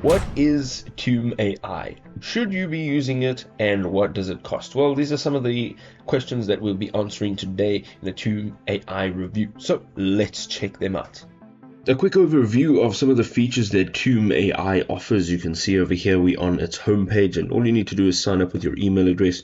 What is Tome AI? Should you be using it, and what does it cost? Well, these are some of the questions that we'll be answering today in the Tome AI review. So let's check them out. A quick overview of some of the features that Tome AI offers. You can see over here we're on its homepage, and all you need to do is sign up with your email address.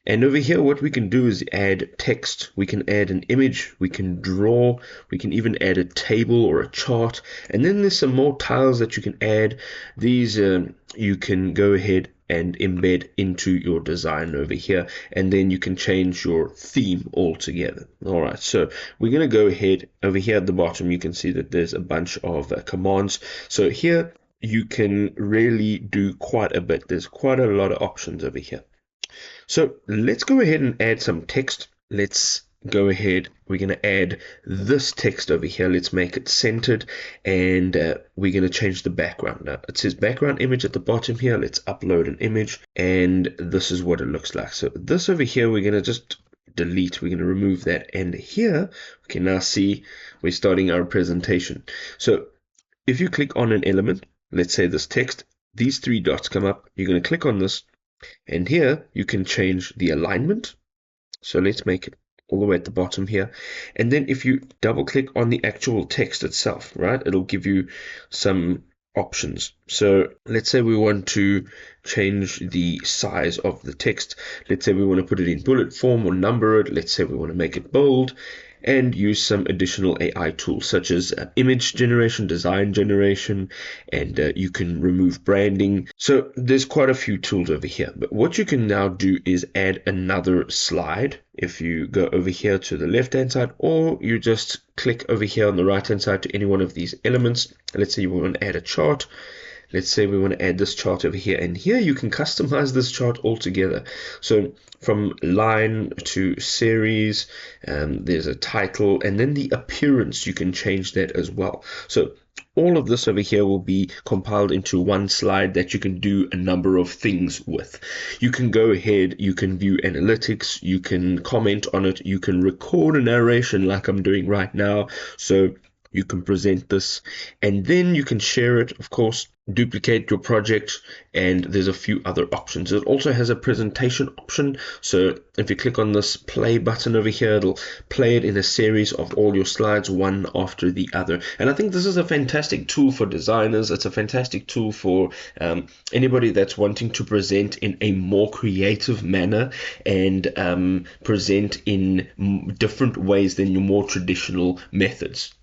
And over here, what we can do is add text, we can add an image, we can draw, we can even add a table or a chart. And then there's some more tiles that you can add. These you can go ahead and embed into your design over here, and then you can change your theme altogether. All right, so we're going to go ahead over here at the bottom. You can see that there's a bunch of commands. So here you can really do quite a bit. There's quite a lot of options over here. So let's go ahead and add some text. Let's go ahead. We're going to add this text over here. Let's make it centered, and we're going to change the background. Now it says background image at the bottom here. Let's upload an image, and this is what it looks like. So this over here, we're going to just delete. We're going to remove that. And here we can now see we're starting our presentation. So if you click on an element, let's say this text, these three dots come up. You're going to click on this. And here you can change the alignment. So let's make it all the way at the bottom here. And then if you double click on the actual text itself, right, it'll give you some options. So let's say we want to change the size of the text. Let's say we want to put it in bullet form or number it. Let's say we want to make it bold, and use some additional AI tools such as image generation, design generation, and you can remove branding. So there's quite a few tools over here. But what you can now do is add another slide. If you go over here to the left-hand side, or you just click over here on the right-hand side to any one of these elements. Let's say you want to add a chart. Let's say we want to add this chart over here, and here you can customize this chart altogether. So from line to series, there's a title, and then the appearance, you can change that as well. So all of this over here will be compiled into one slide that you can do a number of things with. You can go ahead, you can view analytics, you can comment on it, you can record a narration like I'm doing right now. So you can present this, and then you can share it, of course, duplicate your project, and there's a few other options. It also has a presentation option. So if you click on this play button over here, it'll play it in a series of all your slides, one after the other. And I think this is a fantastic tool for designers. It's a fantastic tool for anybody that's wanting to present in a more creative manner and present in different ways than your more traditional methods.